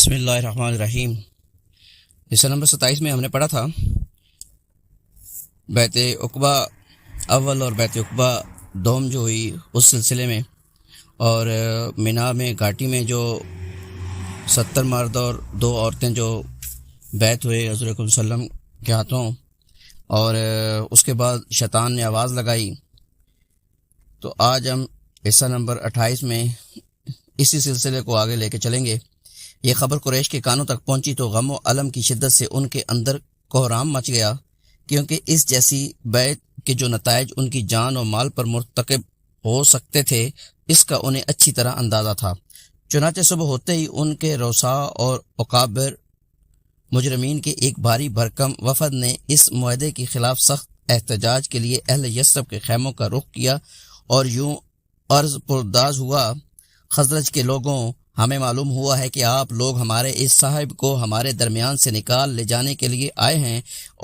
بسم اللہ الرحمن الرحیم۔ حصہ نمبر 27 میں ہم نے پڑھا تھا بیعت عقبہ اول اور بیعت عقبہ دوم جو ہوئی اس سلسلے میں، اور مینا میں گھاٹی میں جو 70 مرد اور 2 عورتیں جو بیعت ہوئے حضور صلی اللہ علیہ وسلم کے ہاتھوں، اور اس کے بعد شیطان نے آواز لگائی۔ تو آج ہم حصہ نمبر 28 میں اسی سلسلے کو آگے لے کے چلیں گے۔ یہ خبر قریش کے کانوں تک پہنچی تو غم و الم کی شدت سے ان کے اندر کوہرام مچ گیا، کیونکہ اس جیسی بیعت کے جو نتائج ان کی جان و مال پر مرتکب ہو سکتے تھے اس کا انہیں اچھی طرح اندازہ تھا۔ چنانچہ صبح ہوتے ہی ان کے رؤساء اور اکابر مجرمین کے ایک بھاری بھرکم وفد نے اس معاہدے کے خلاف سخت احتجاج کے لیے اہل یثرب کے خیموں کا رخ کیا اور یوں عرض پرداز ہوا: خزرج کے لوگوں، ہمیں معلوم ہوا ہے کہ آپ لوگ ہمارے اس صاحب کو ہمارے درمیان سے نکال لے جانے کے لیے آئے ہیں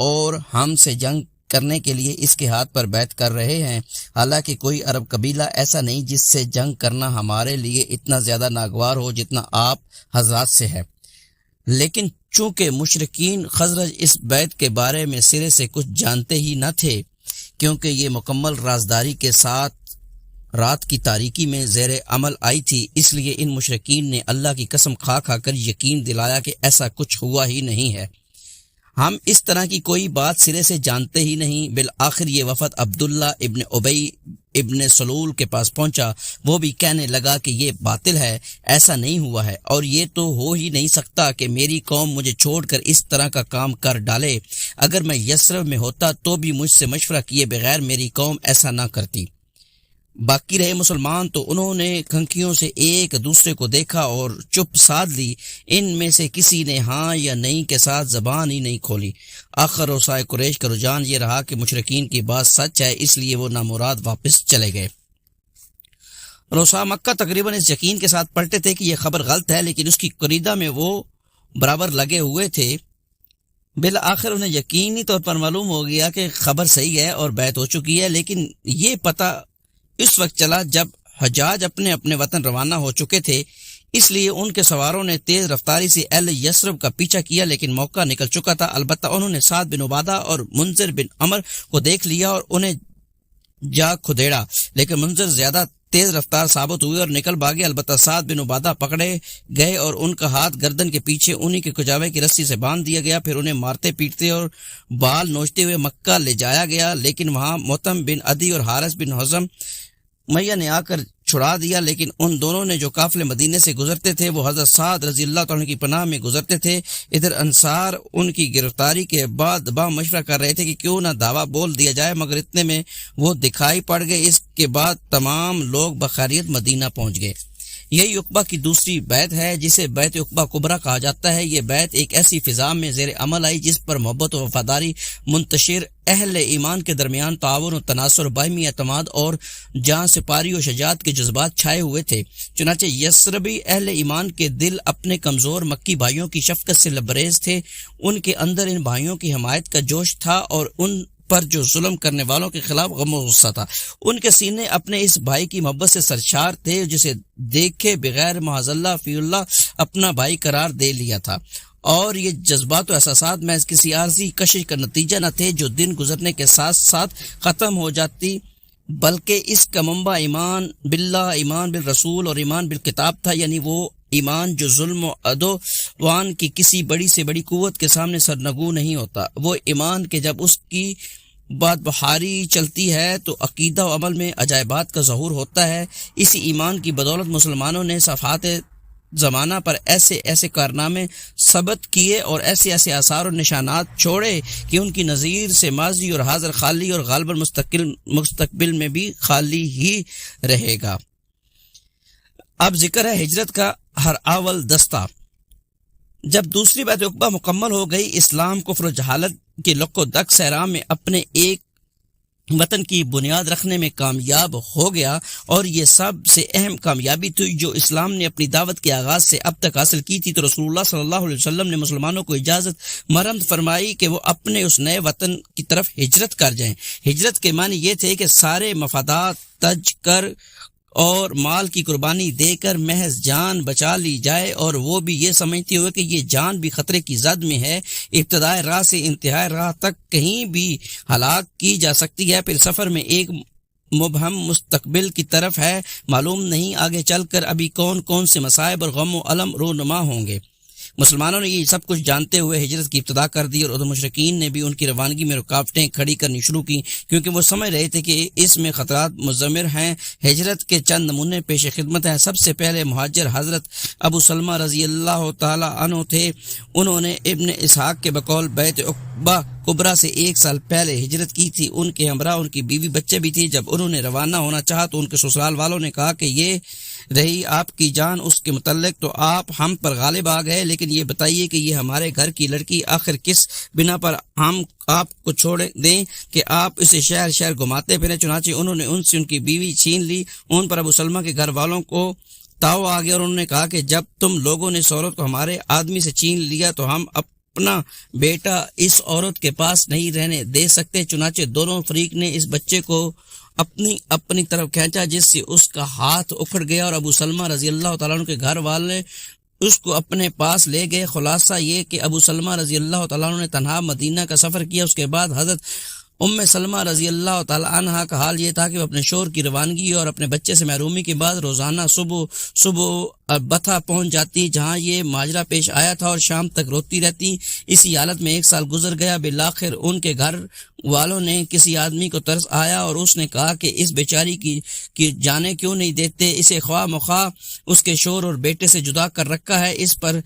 اور ہم سے جنگ کرنے کے لیے اس کے ہاتھ پر بیعت کر رہے ہیں، حالانکہ کوئی عرب قبیلہ ایسا نہیں جس سے جنگ کرنا ہمارے لیے اتنا زیادہ ناگوار ہو جتنا آپ حضرات سے ہے۔ لیکن چونکہ مشرکین خزرج اس بیعت کے بارے میں سرے سے کچھ جانتے ہی نہ تھے، کیونکہ یہ مکمل رازداری کے ساتھ رات کی تاریکی میں زیر عمل آئی تھی، اس لیے ان مشرکین نے اللہ کی قسم کھا کھا کر یقین دلایا کہ ایسا کچھ ہوا ہی نہیں ہے، ہم اس طرح کی کوئی بات سرے سے جانتے ہی نہیں۔ بالآخر یہ وفد عبداللہ ابن ابی ابن سلول کے پاس پہنچا، وہ بھی کہنے لگا کہ یہ باطل ہے، ایسا نہیں ہوا ہے، اور یہ تو ہو ہی نہیں سکتا کہ میری قوم مجھے چھوڑ کر اس طرح کا کام کر ڈالے۔ اگر میں یثرب میں ہوتا تو بھی مجھ سے مشورہ کیے بغیر میری قوم ایسا نہ کرتی۔ باقی رہے مسلمان تو انہوں نے کھنکیوں سے ایک دوسرے کو دیکھا اور چپ سادھ لی، ان میں سے کسی نے ہاں یا نہیں کے ساتھ زبان ہی نہیں کھولی۔ آخر رؤسائے قریش کا رجحان یہ رہا کہ مشرکین کی بات سچ ہے، اس لیے وہ نامراد واپس چلے گئے۔ رؤساء مکہ تقریباً اس یقین کے ساتھ پلٹے تھے کہ یہ خبر غلط ہے، لیکن اس کی قریدہ میں وہ برابر لگے ہوئے تھے۔ بالآخر انہیں یقینی طور پر معلوم ہو گیا کہ خبر صحیح ہے اور بیعت ہو چکی ہے، لیکن یہ پتہ اس وقت چلا جب حجاج اپنے اپنے وطن روانہ ہو چکے تھے، اس لیے ان کے سواروں نے تیز رفتاری سے اہل یثرب کا پیچھا کیا، لیکن موقع نکل چکا تھا۔ البتہ انہوں نے سعد بن عبادہ اور منذر بن عمر کو دیکھ لیا اور انہیں جا کھدیڑا، لیکن منذر زیادہ تیز رفتار ثابت ہوئے اور نکل بھاگے۔ البتہ سعد بن عبادہ پکڑے گئے اور ان کا ہاتھ گردن کے پیچھے انہی کے کجاوے کی رسی سے باندھ دیا گیا، پھر انہیں مارتے پیٹتے اور بال نوچتے ہوئے مکہ لے جایا گیا، لیکن وہاں متم بن عدی اور حارث بن حزم میہ نے آ کر چھڑا دیا۔ لیکن ان دونوں نے جو قافلے مدینے سے گزرتے تھے وہ حضرت سعد رضی اللہ تعالیٰ کی پناہ میں گزرتے تھے۔ ادھر انصار ان کی گرفتاری کے بعد با مشورہ کر رہے تھے کہ کیوں نہ دعویٰ بول دیا جائے، مگر اتنے میں وہ دکھائی پڑ گئے۔ اس کے بعد تمام لوگ بخیریت مدینہ پہنچ گئے۔ یہی عقبہ کی دوسری بیعت ہے جسے بیعت عقبہ کبریٰ کہا جاتا ہے۔ یہ بیعت ایک ایسی فضا میں زیر عمل آئی جس پر محبت و وفاداری منتشر، اہل ایمان کے درمیان تعاون و تناصر، باہمی اعتماد اور جاں سپاری و شجاعت کے جذبات چھائے ہوئے تھے۔ چنانچہ یثربی اہل ایمان کے دل اپنے کمزور مکی بھائیوں کی شفقت سے لبریز تھے، ان کے اندر ان بھائیوں کی حمایت کا جوش تھا اور ان پر جو ظلم کرنے والوں کے خلاف غم و غصہ تھا۔ ان کے سینے اپنے اس بھائی کی محبت سے سرشار تھے جسے دیکھے بغیر معاذ اللہ فی اللہ اپنا بھائی قرار دے لیا تھا، اور یہ جذبات و احساسات محض کسی عارضی کشش کا نتیجہ نہ تھے جو دن گزرنے کے ساتھ ساتھ ختم ہو جاتی، بلکہ اس کا منبع ایمان باللہ، ایمان بالرسول اور ایمان بالکتاب تھا، یعنی وہ ایمان جو ظلم و عدوان کی کسی بڑی سے بڑی قوت کے سامنے سرنگو نہیں ہوتا، وہ ایمان کے جب اس کی بات بہاری چلتی ہے تو عقیدہ و عمل میں عجائبات کا ظہور ہوتا ہے۔ اسی ایمان کی بدولت مسلمانوں نے صفحات زمانہ پر ایسے ایسے کارنامے ثبت کیے اور ایسے ایسے آثار اور نشانات چھوڑے کہ ان کی نظیر سے ماضی اور حاضر خالی اور غالباً مستقبل میں بھی خالی ہی رہے گا۔ اب ذکر ہے ہجرت کا ہر اول دستہ۔ جب دوسری بیعت عقبہ مکمل ہو گئی، اسلام کفر و جہالت کے لق و دق صحرا میں اپنے ایک وطن کی بنیاد رکھنے میں کامیاب ہو گیا، اور یہ سب سے اہم کامیابی تھی جو اسلام نے اپنی دعوت کے آغاز سے اب تک حاصل کی تھی۔ تو رسول اللہ صلی اللہ علیہ وسلم نے مسلمانوں کو اجازت مرحمت فرمائی کہ وہ اپنے اس نئے وطن کی طرف ہجرت کر جائیں۔ ہجرت کے معنی یہ تھے کہ سارے مفادات تج کر اور مال کی قربانی دے کر محض جان بچا لی جائے، اور وہ بھی یہ سمجھتے ہوئے کہ یہ جان بھی خطرے کی زد میں ہے، ابتدائی راہ سے انتہائی راہ تک کہیں بھی ہلاک کی جا سکتی ہے۔ پھر سفر میں ایک مبہم مستقبل کی طرف ہے، معلوم نہیں آگے چل کر ابھی کون کون سے مصائب اور غم و الم رونما ہوں گے۔ مسلمانوں نے یہ سب کچھ جانتے ہوئے ہجرت کی ابتدا کر دی، اور مشرکین نے بھی ان کی روانگی میں رکاوٹیں کھڑی کرنی شروع کی، کیونکہ وہ سمجھ رہے تھے کہ اس میں خطرات مضمر ہیں۔ ہجرت کے چند نمونے پیش خدمت ہیں۔ سب سے پہلے مہاجر حضرت ابو سلمہ رضی اللہ تعالی عنہ تھے۔ انہوں نے ابن اسحاق کے بقول بیت عقبہ کبریٰ سے 1 سال پہلے ہجرت کی تھی۔ ان کے ہمراہ ان کی بیوی بچے بھی تھی۔ جب انہوں نے روانہ ہونا چاہا تو ان کے سسرال والوں نے کہا کہ یہ رہی آپ کی جان اس کے متعلق تو آپ ہم پر غالب آ گئے، لیکن یہ بتائیے کہ یہ ہمارے گھر کی لڑکی آخر کس بنا پر ہم آپ کو چھوڑ دیں کہ آپ اسے شہر شہر گھماتے پھریں؟ چنانچہ انہوں نے ان سے ان کی بیوی چھین لی۔ ان پر ابو سلمہ کے گھر والوں کو تاؤ آ گیا، اور انہوں نے کہا کہ جب تم لوگوں نے اس عورت کو ہمارے آدمی سے چھین لیا تو ہم اپنا بیٹا اس عورت کے پاس نہیں رہنے دے سکتے۔ چنانچہ دونوں فریق نے اس بچے کو اپنی طرف کھینچا، جس سے اس کا ہاتھ اکھڑ گیا، اور ابو سلمہ رضی اللہ تعالیٰ عنہ کے گھر والے اس کو اپنے پاس لے گئے۔ خلاصہ یہ کہ ابو سلمہ رضی اللہ تعالیٰ عنہ نے تنہا مدینہ کا سفر کیا۔ اس کے بعد حضرت سلمہ رضی اللہ تعالی عنہا کا حال یہ تھا کہ وہ اپنے شوہر کی روانگی اور اپنے بچے سے محرومی کے بعد روزانہ صبح بتھا پہنچ جاتی، جہاں یہ ماجرا پیش آیا تھا، اور شام تک روتی رہتی۔ اسی حالت میں 1 سال گزر گیا۔ بالآخر ان کے گھر والوں نے کسی آدمی کو ترس آیا، اور اس نے کہا کہ اس بیچاری کی جانیں کیوں نہیں دیتے؟ اسے خواہ مخواہ اس کے شوہر اور بیٹے سے جدا کر رکھا ہے۔ اس پر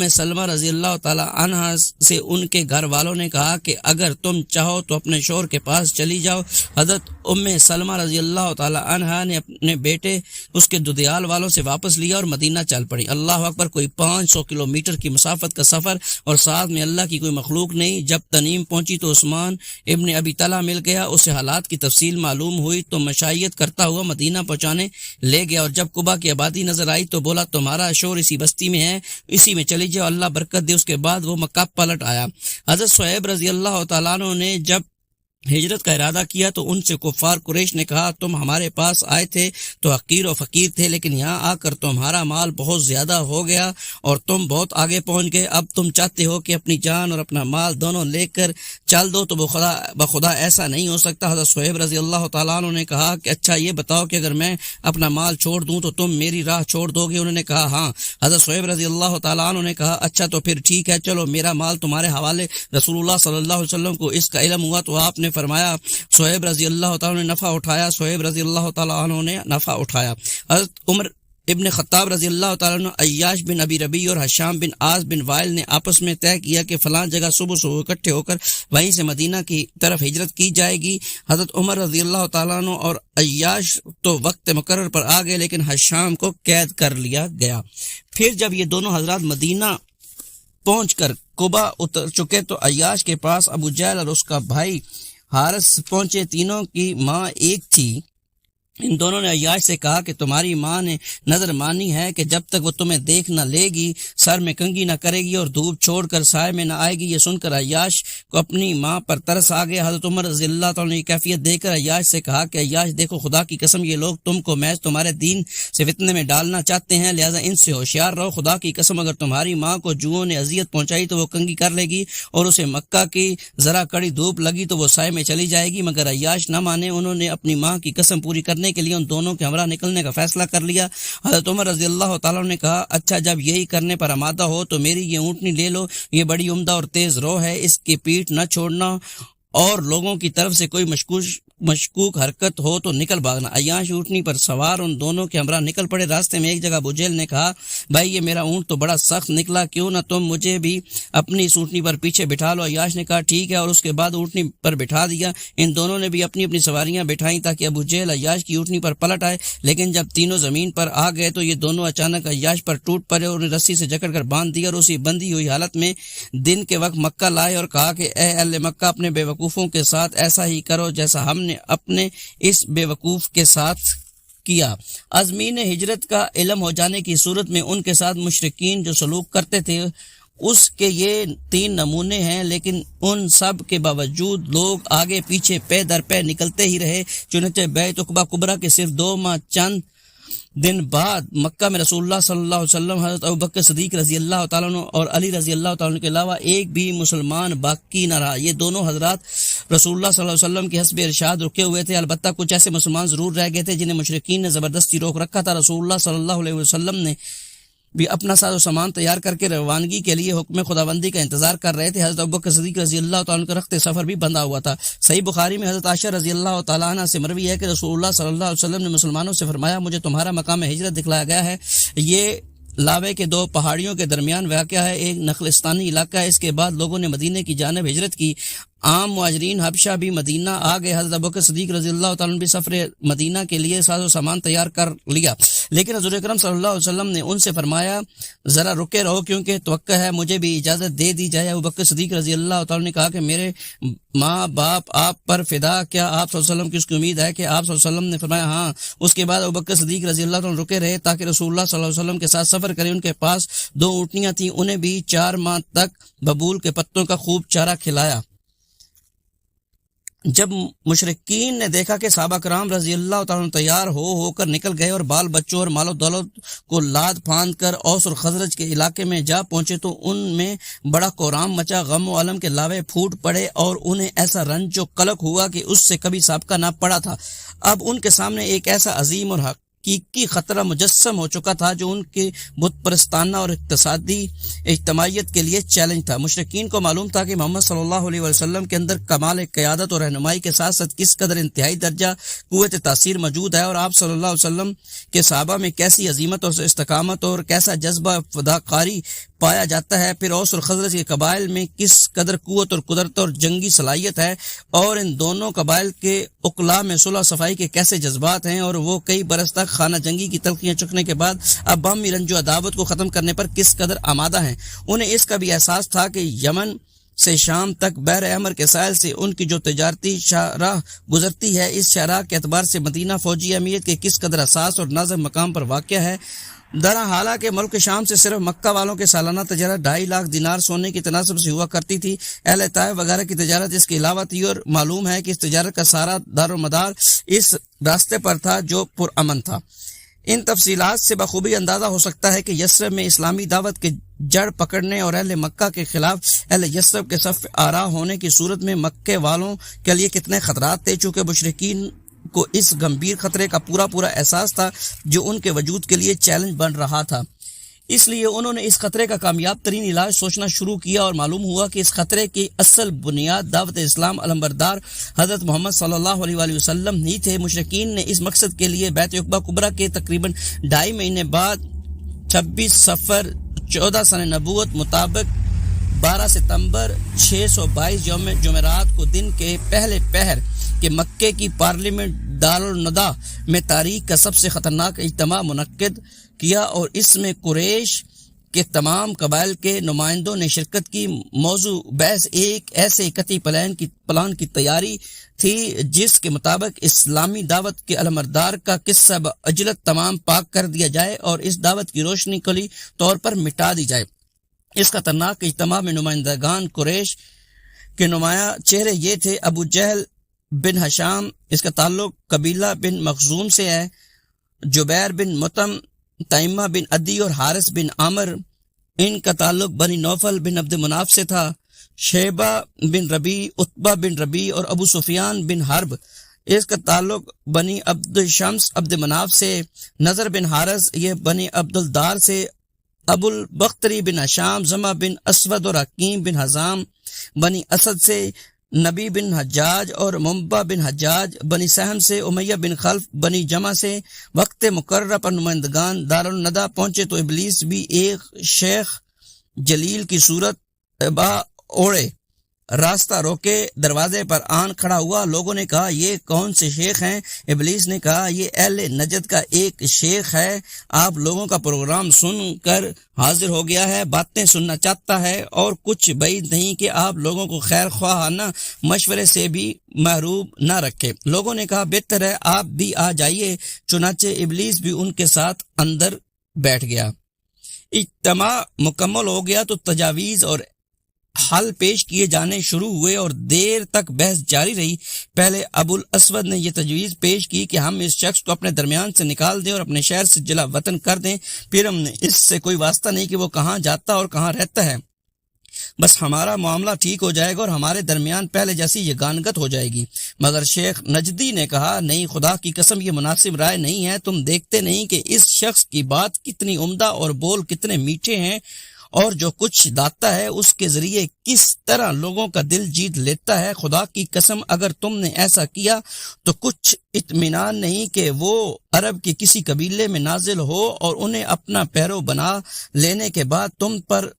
سلمہ رضی اللہ تعالی عنہا سے ان کے گھر والوں نے کہا کہ اگر تم چاہو تو اپنے شوہر کے پاس چلی جاؤ۔ حضرت سلمہ رضی اللہ تعالی عنہا نے اپنے بیٹے اس کے ددیال والوں سے واپس لیا اور مدینہ چل پڑی۔ اللہ اکبر! کوئی 500 کلومیٹر کی مسافت کا سفر، اور ساتھ میں اللہ کی کوئی مخلوق نہیں۔ جب تنیم پہنچی تو عثمان ابن ابی طلحہ مل گیا، اسے حالات کی تفصیل معلوم ہوئی تو مشائیت کرتا ہوا مدینہ پہنچانے لے گیا، اور جب قبا کی آبادی نظر آئی تو بولا تمہارا شوہر اسی بستی میں ہے، اسی میں چلی جاؤ، اللہ برکت دے۔ اس کے بعد وہ مکہ پلٹ آیا۔ حضرت صہیب رضی اللہ تعالیٰ عنہ نے جب ہجرت کا ارادہ کیا تو ان سے کفار قریش نے کہا تم ہمارے پاس آئے تھے تو حقیر و فقیر تھے، لیکن یہاں آ کر تمہارا مال بہت زیادہ ہو گیا اور تم بہت آگے پہنچ گئے۔ اب تم چاہتے ہو کہ اپنی جان اور اپنا مال دونوں لے کر چل دو تو بخدا ایسا نہیں ہو سکتا۔ حضرت صہیب رضی اللہ تعالیٰ عنہ نے کہا کہ اچھا یہ بتاؤ کہ اگر میں اپنا مال چھوڑ دوں تو تم میری راہ چھوڑ دو گے؟ انہوں نے کہا ہاں۔ حضرت صہیب رضی اللہ تعالیٰ عنہ نے کہا اچھا تو پھر ٹھیک ہے، چلو میرا مال تمہارے حوالے۔ رسول اللہ صلی اللہ علیہ وسلم کو اس کا علم ہوا تو آپ نے فرمایا صہیب رضی اللہ تعالیٰ نے نفع اٹھایا، صہیب رضی اللہ تعالیٰ عنہ نے نفع اٹھایا۔ حضرت عمر ابن خطاب رضی اللہ تعالیٰ عنہ، عیاش بن ابی ربیع اور حشام بن عاص بن وائل نے آپس میں طے کیا کہ فلاں جگہ صبح اکٹھے ہو کر وہیں سے مدینہ کی طرف ہجرت کی جائے گی۔ حضرت عمر رضی اللہ تعالیٰ عنہ اور عیاش تو وقت مقرر پر آ گئے، لیکن حشام کو قید کر لیا گیا۔ پھر جب یہ دونوں حضرات مدینہ پہنچ کر قباء اتر چکے تو عیاش کے پاس ابو جہل اور اس کا بھائی حارث پہنچے۔ تینوں کی ماں ایک تھی۔ ان دونوں نے عیاش سے کہا کہ تمہاری ماں نے نظر مانی ہے کہ جب تک وہ تمہیں دیکھ نہ لے گی سر میں کنگھی نہ کرے گی اور دھوپ چھوڑ کر سائے میں نہ آئے گی۔ یہ سن کر عیاش کو اپنی ماں پر ترس آ گیا۔ حضرت عمر رضی اللہ تعالیٰ نے یہ کیفیت دیکھ کر عیاش سے کہا کہ عیاش دیکھو، خدا کی قسم یہ لوگ تم کو محض تمہارے دین سے فتنے میں ڈالنا چاہتے ہیں، لہٰذا ان سے ہوشیار رہو۔ خدا کی قسم اگر تمہاری ماں کو جوؤں نے اذیت پہنچائی تو وہ کنگھی کر لے گی، اور اسے مکہ کی ذرا کڑی دھوپ لگی تو وہ سائے میں چلی جائے گی۔ مگر عیاش نہ مانے، انہوں نے اپنی ماں کی قسم پوری کرنے کے لیے ان دونوں کے ہمراہ نکلنے کا فیصلہ کر لیا۔ حضرت عمر رضی اللہ تعالیٰ نے کہا اچھا جب یہی کرنے پر آمادہ ہو تو میری یہ اونٹنی لے لو، یہ بڑی عمدہ اور تیز رو ہے، اس کی پیٹھ نہ چھوڑنا، اور لوگوں کی طرف سے کوئی مشکوک حرکت ہو تو نکل بھاگنا۔ عیاش اونٹنی پر سوار ان دونوں کے ہمراہ نکل پڑے۔ راستے میں ایک جگہ ابو جہل نے کہا بھائی یہ میرا اونٹ تو بڑا سخت نکلا، کیوں نہ تم مجھے بھی اپنی اس اونٹنی پر پیچھے بٹھا لو؟ عیاش نے کہا ٹھیک ہے، اور اس کے بعد اونٹنی پر بٹھا دیا۔ ان دونوں نے بھی اپنی اپنی سواریاں بٹھائیں تاکہ ابو جہل عیاش کی اونٹنی پر پلٹ آئے، لیکن جب تینوں زمین پر آ گئے تو یہ دونوں اچانک عیاش پر ٹوٹ پڑے اور انہیں رسی سے جکڑ کر باندھ دیا، اور اسی بندھی ہوئی حالت میں دن کے وقت مکہ لائے اور کہا کہ اے اہل مکہ اپنے بے وقوفوں کے ساتھ ایسا ہی کرو جیسا ہم نے اپنے اس بے وقوف کے ساتھ کیا۔ عازمین ہجرت کا علم ہو جانے کی صورت میں ان کے ساتھ مشرکین جو سلوک کرتے تھے اس کے یہ 3 نمونے ہیں، لیکن ان سب کے باوجود لوگ آگے پیچھے پے در پے نکلتے ہی رہے۔ چنانچہ بیت عقبہ کبریٰ کے صرف 2 ماہ چند دن بعد مکہ میں رسول اللہ صلی اللہ علیہ وسلم، حضرت ابوبکر صدیق رضی اللہ تعالیٰ عنہ اور علی رضی اللہ تعالیٰ عنہ کے علاوہ ایک بھی مسلمان باقی نہ رہا۔ یہ دونوں حضرات رسول اللہ صلی اللہ علیہ وسلم کے حسب ارشاد رکے ہوئے تھے، البتہ کچھ ایسے مسلمان ضرور رہ گئے تھے جنہیں مشرکین نے زبردستی روک رکھا تھا۔ رسول اللہ صلی اللہ علیہ وسلم نے بھی اپنا ساز و سامان تیار کر کے روانگی کے لیے حکم خداوندی کا انتظار کر رہے تھے۔ حضرت ابوبکر صدیق رضی اللہ تعالیٰ عنہ کا رخت سفر بھی بندھا ہوا تھا۔ صحیح بخاری میں حضرت عائشہ رضی اللہ تعالیٰ عنہ سے مروی ہے کہ رسول اللہ صلی اللہ علیہ وسلم نے مسلمانوں سے فرمایا، مجھے تمہارا مقام ہجرت دکھلایا گیا ہے۔ یہ لاوے کے دو پہاڑیوں کے درمیان واقع ہے، ایک نخلستانی علاقہ ہے۔ اس کے بعد لوگوں نے مدینے کی جانب ہجرت کی۔ عام مہاجرین حبشہ بھی مدینہ آ گئے۔ حضرت ابوبکر صدیق رضی اللہ تعالیٰ عنہ بھی سفر مدینہ کے لیے ساز و سامان تیار کر لیا، لیکن حضور اکرم صلی اللہ علیہ وسلم نے ان سے فرمایا ذرا رکے رہو کیونکہ توقع ہے مجھے بھی اجازت دے دی جائے۔ ابوبکر صدیق رضی اللہ تعالیٰ عنہ نے کہا کہ میرے ماں باپ آپ پر فدا، کیا آپ صلی اللہ علیہ وسلم کی اس کی امید ہے؟ کہ آپ صلی اللہ علیہ وسلم نے فرمایا ہاں۔ اس کے بعد ابوبکر صدیق رضی اللہ تعالیٰ عنہ رکے رہے تاکہ رسول اللہ صلی اللہ علیہ وسلم کے ساتھ سفر کریں۔ ان کے پاس 2 اونٹنیاں تھیں، انہیں بھی 4 ماہ تک ببول کے پتوں کا خوب چارہ کھلایا۔ جب مشرکین نے دیکھا کہ صحابہ کرام رضی اللہ تعالیٰ عنہ تیار ہو کر نکل گئے اور بال بچوں اور مال و دولت کو لاد پھاند کر اوس اور خزرج کے علاقے میں جا پہنچے تو ان میں بڑا کورام مچا، غم و علم کے لاوے پھوٹ پڑے اور انہیں ایسا رنج و قلق ہوا کہ اس سے کبھی سابقہ نہ پڑا تھا۔ اب ان کے سامنے ایک ایسا عظیم اور حقیقی خطرہ مجسم ہو چکا تھا جو ان کے بت پرستانہ اور اقتصادی اجتماعیت کے لیے چیلنج تھا۔ مشرکین کو معلوم تھا کہ محمد صلی اللہ علیہ وسلم کے اندر کمال قیادت اور رہنمائی کے ساتھ ساتھ کس قدر انتہائی درجہ قوت تاثیر موجود ہے، اور آپ صلی اللہ علیہ وسلم کے صحابہ میں کیسی عظیمت اور استقامت اور کیسا جذبہ فداکاری پایا جاتا ہے، پھر اوس اور خزرج کے قبائل میں کس قدر قوت اور قدرت اور جنگی صلاحیت ہے، اور ان دونوں قبائل کے اقلاع میں صلح صفائی کے کیسے جذبات ہیں، اور وہ کئی برس تک خانہ جنگی کی تلخیاں چکھنے کے بعد اب باہمی رنج و عداوت کو ختم کرنے پر کس قدر آمادہ ہیں۔ انہیں اس کا بھی احساس تھا کہ یمن سے شام تک بحر احمر کے ساحل سے ان کی جو تجارتی شاہراہ گزرتی ہے، اس شاہراہ کے اعتبار سے مدینہ فوجی اہمیت کے کس قدر حساس اور نازک مقام پر واقع ہے۔ درا حالانکہ ملک شام سے صرف مکہ والوں کے سالانہ تجارت 2.5 لاکھ دینار سونے کی تناسب سے ہوا کرتی تھی، اہل طائف وغیرہ کی تجارت اس کے علاوہ تھی، اور معلوم ہے کہ اس تجارت کا سارا دار و مدار اس راستے پر تھا جو پرامن تھا۔ ان تفصیلات سے بخوبی اندازہ ہو سکتا ہے کہ یثرب میں اسلامی دعوت کے جڑ پکڑنے اور اہل مکہ کے خلاف اہل یثرب کے صف آرا ہونے کی صورت میں مکے والوں کے لیے کتنے خطرات تھے، چونکہ مشرکین کو اس گمبھیر خطرے کا پورا احساس تھا جو ان کے وجود کے لیے چیلنج بن رہا تھا۔ اس لیے انہوں نے اس خطرے کا کامیاب ترین علاج سوچنا شروع کیا، اور معلوم ہوا کہ اس خطرے کی اصل بنیاد دعوت اسلام علمبردار حضرت محمد صلی اللہ علیہ وآلہ وسلم ہی تھے۔ مشرکین نے اس مقصد کے لیے بیت عقبہ کبریٰ کے تقریباً 2.5 مہینے بعد 26 صفر 14 سن نبوت مطابق 12 ستمبر 622 یوم جمعرات کو دن کے پہلے پہر کہ مکے کی پارلیمنٹ دارالندہ میں تاریخ کا سب سے خطرناک اجتماع منعقد کیا، اور اس میں قریش کے تمام قبائل کے نمائندوں نے شرکت کی۔ موضوع بحث ایک ایسے قطعی پلان کی تیاری تھی جس کے مطابق اسلامی دعوت کے علمبردار کا قصہ بعجلت تمام پاک کر دیا جائے اور اس دعوت کی روشنی کلی طور پر مٹا دی جائے۔ اس خطرناک اجتماع میں نمائندگان قریش کے نمایاں چہرے یہ تھے: ابو جہل بن ہشام، اس کا تعلق قبیلہ بن مخزوم سے ہے، جبیر بن مطعم، تیمہ بن عدی اور حارث بن عامر، ان کا تعلق بنی نوفل بن عبد مناف سے تھا، شیبہ بن ربی، عتبہ بن ربی اور ابو سفیان بن حرب، اس کا تعلق بنی عبد شمس عبد مناف سے، نظر بن حارث یہ بنی عبد الدار سے، ابو البختری بن ہشام، زمہ بن اسود اور حکیم بن حزام بنی اسد سے، نبی بن حجاج اور منبع بن حجاج بنی سہم سے، امیہ بن خلف بنی جمع سے۔ وقت مقررہ پر نمائندگان دارالندہ پہنچے تو ابلیس بھی ایک شیخ جلیل کی صورت با اوڑے راستہ روکے دروازے پر آن کھڑا ہوا۔ لوگوں نے کہا یہ کون سے شیخ ہیں؟ ابلیس نے کہا یہ اہل نجد کا ایک شیخ ہے، آپ لوگوں کا پروگرام سن کر حاضر ہو گیا ہے، باتیں سننا چاہتا ہے اور کچھ بعید نہیں کہ آپ لوگوں کو خیر خواہانہ مشورے سے بھی محروم نہ رکھے۔ لوگوں نے کہا بہتر ہے آپ بھی آ جائیے، چنانچہ ابلیس بھی ان کے ساتھ اندر بیٹھ گیا۔ اجتماع مکمل ہو گیا تو تجاویز اور حل پیش کیے جانے شروع ہوئے اور دیر تک بحث جاری رہی۔ پہلے ابو الاسود نے یہ تجویز پیش کی کہ ہم اس شخص کو اپنے درمیان سے نکال دیں اور اپنے شہر سے جلا وطن کر دیں، پھر ہم نے اس سے کوئی واسطہ نہیں کہ وہ کہاں جاتا اور کہاں رہتا ہے، بس ہمارا معاملہ ٹھیک ہو جائے گا اور ہمارے درمیان پہلے جیسی یگانگت ہو جائے گی۔ مگر شیخ نجدی نے کہا، نہیں، خدا کی قسم یہ مناسب رائے نہیں ہے، تم دیکھتے نہیں کہ اس شخص کی بات کتنی عمدہ اور بول کتنے میٹھے ہیں، اور جو کچھ لاتا ہے اس کے ذریعے کس طرح لوگوں کا دل جیت لیتا ہے۔ خدا کی قسم اگر تم نے ایسا کیا تو کچھ اطمینان نہیں کہ وہ عرب کے کسی قبیلے میں نازل ہو اور انہیں اپنا پیرو بنا لینے کے بعد تم پر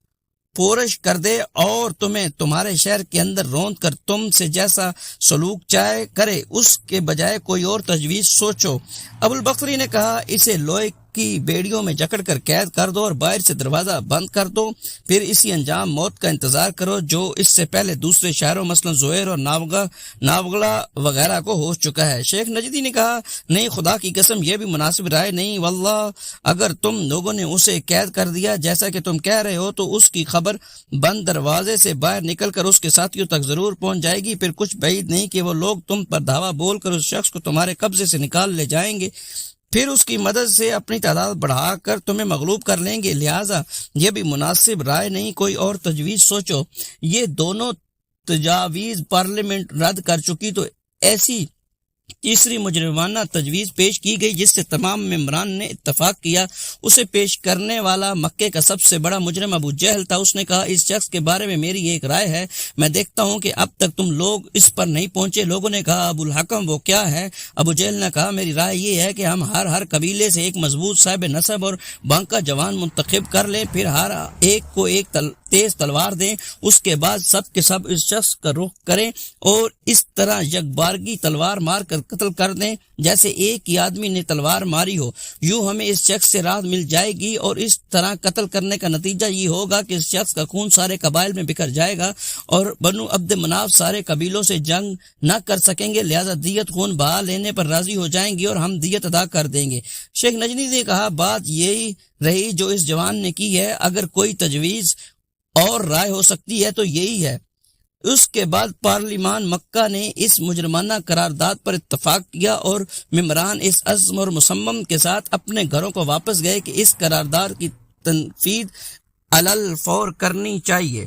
پورش کر دے اور تمہیں تمہارے شہر کے اندر روند کر تم سے جیسا سلوک چاہے کرے، اس کے بجائے کوئی اور تجویز سوچو۔ ابو البختری نے کہا، اسے لوہے کی بیڑیوں میں جکڑ کر قید کر دو اور باہر سے دروازہ بند کر دو، پھر اسی انجام موت کا انتظار کرو جو اس سے پہلے دوسرے شہروں مثلا زہیر اور ناوگلا وغیرہ کو ہو چکا ہے۔ شیخ نجدی نے کہا، نہیں، خدا کی قسم یہ بھی مناسب رائے نہیں، واللہ اگر تم لوگوں نے اسے قید کر دیا جیسا کہ تم کہہ رہے ہو تو اس کی خبر بند دروازے سے باہر نکل کر اس کے ساتھیوں تک ضرور پہنچ جائے گی، پھر کچھ بعید نہیں کہ وہ لوگ تم پر دھاوا بول کر اس شخص کو تمہارے قبضے سے نکال لے جائیں گے، پھر اس کی مدد سے اپنی تعداد بڑھا کر تمہیں مغلوب کر لیں گے، لہٰذا یہ بھی مناسب رائے نہیں، کوئی اور تجویز سوچو۔ یہ دونوں تجاویز پارلیمنٹ رد کر چکی تو ایسی تیسری مجرمانہ تجویز پیش کی گئی جس سے تمام ممبران نے اتفاق کیا۔ اسے پیش کرنے والا مکے کا سب سے بڑا مجرم ابو جہل تھا۔ اس نے کہا، اس شخص کے بارے میں میری ایک رائے ہے، میں دیکھتا ہوں کہ اب تک تم لوگ اس پر نہیں پہنچے۔ لوگوں نے کہا، ابو الحکم وہ کیا ہے؟ ابو جہل نے کہا، میری رائے یہ ہے کہ ہم ہر قبیلے سے ایک مضبوط صاحب نسب اور بانکا جوان منتخب کر لیں، پھر ہر ایک کو ایک تیز تلوار دیں، اس کے بعد سب کے سب اس شخص کا رخ کریں اور اس طرح یکبارگی تلوار مار کر قتل کر دیں جیسے ایک ہی آدمی نے تلوار ماری ہو، یوں ہمیں اس شخص سے راحت مل جائے گی، اور اس طرح قتل کرنے کا نتیجہ یہ ہوگا کہ اس شخص کا خون سارے قبائل میں بکھر جائے گا اور بنو عبد مناف سارے قبیلوں سے جنگ نہ کر سکیں گے، لہذا دیت خون بہا لینے پر راضی ہو جائیں گے اور ہم دیت ادا کر دیں گے۔ شیخ نجدی نے کہا، بات یہی رہی جو اس جوان نے کی ہے، اگر کوئی تجویز اور رائے ہو سکتی ہے تو یہی ہے۔ اس کے بعد پارلیمان مکہ نے اس مجرمانہ قرارداد پر اتفاق کیا اور ممبران اس عزم اور مصمم کے ساتھ اپنے گھروں کو واپس گئے کہ اس قرارداد کی تنفیذ علی الفور کرنی چاہیے۔